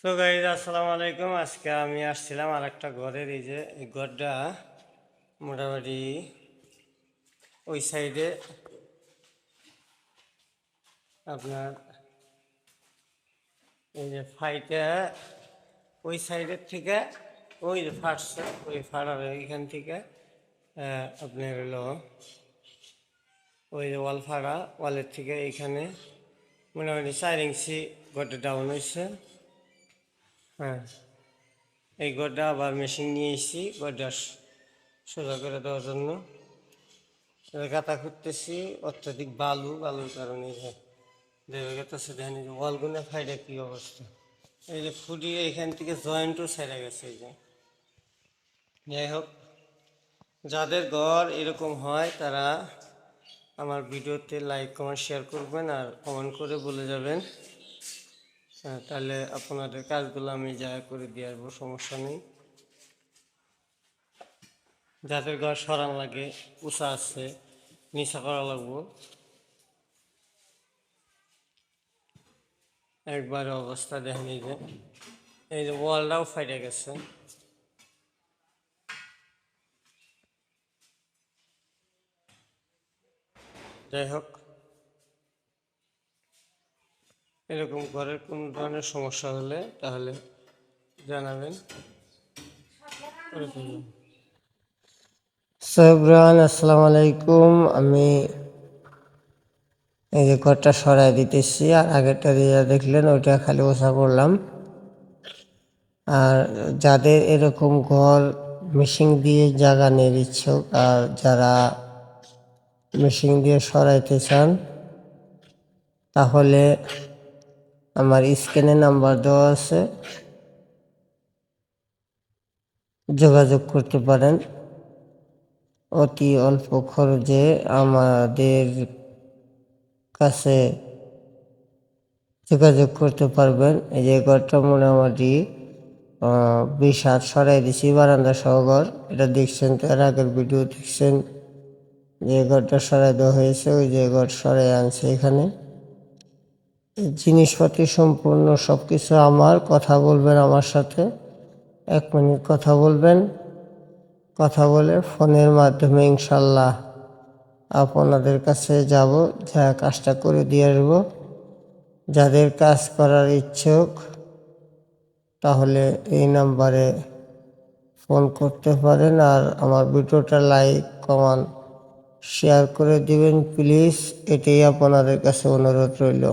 তো গাইজ আসসালামু আলাইকুম। আজকে আমি আসছিলাম আর একটা ঘরের, এই যে এই ঘরটা মোটামুটি ওই সাইডে আপনার এই যে ফাইটা ওই সাইডের থেকে ওই যে ফাটছে ওই ফাটার এইখান থেকে আপনার হলো ওই যে ওয়াল ফাড়া, ওয়ালের থেকে এইখানে মোটামুটি 4 ইঞ্চি ঘরটা ডাউন হয়েছে। হ্যাঁ, এই ঘরটা আবার মেশিন নিয়ে এসেছি ঘরটা সোজা করে দেওয়ার জন্য। গাঁথা খুঁড়তেছি, অত্যাধিক বালুর কারণে দেবে গেতেছে। দেখেন এই যে ওয়ালগুলো ফাইডে কি অবস্থা, এই যে ফুটিয়ে এখান থেকে জয়েন্টও ছেড়ে গেছে। এই যে যাই হোক, যাদের ঘর এরকম হয় তারা আমার ভিডিওতে লাইক কমেন্ট শেয়ার করবেন আর কমেন্ট করে বলে যাবেন। তাহলে আপনাদের কাজগুলো আমি যা করে দিয়ে আসবো, সমস্যা নেই। যাদের ঘর সরান লাগে, উঁচা আছে, নিচা করা লাগবো, একবারে অবস্থা দেখেন। এই যে ওয়ালটাও ফাইটে গেছে। যাই হোক, এরকম ঘরের কোন ধরনের সমস্যা হলে তাহলে জানাবেন। সাবরান, আসসালামু আলাইকুম। আমি এই যে ঘরটা সরাই দিতেছি, আর আগেরটা দিয়ে দেখলেন ওইটা খালি ওষা করলাম। আর যাদের এরকম ঘর মেশিন দিয়ে জাগানোর ইচ্ছুক আর যারা মেশিন দিয়ে সরাইতে চান, তাহলে আমার স্ক্রিনে নাম্বার দেওয়া আছে, যোগাযোগ করতে পারেন। অতি অল্প খরচে আমাদের কাছে যোগাযোগ করতে পারবেন। এই যে ঘরটা মোটামুটি 20 হাত সরাই দিছি, বারান্দা সহ ঘর। এটা দেখছেন তো, এর আগের ভিডিও দেখছেন যে ঘরটা সরাই দেওয়া হয়েছে, ওই যে ঘর সরাই আনছে। এখানে জিনিসপাতি সম্পূর্ণ সব কিছু আমার। কথা বলবেন আমার সাথে, 1 মিনিট কথা বলবেন। কথা বলে ফোনের মাধ্যমে ইনশাল্লাহ আপনাদের কাছে যাব, যা কাজটা করে দিয়ে আসবো। যাদের কাজ করার ইচ্ছুক তাহলে এই নাম্বারে ফোন করতে পারেন। আর আমার ভিডিওটা লাইক কমেন্ট শেয়ার করে দিবেন প্লিজ, এটাই আপনাদের কাছে অনুরোধ রইল।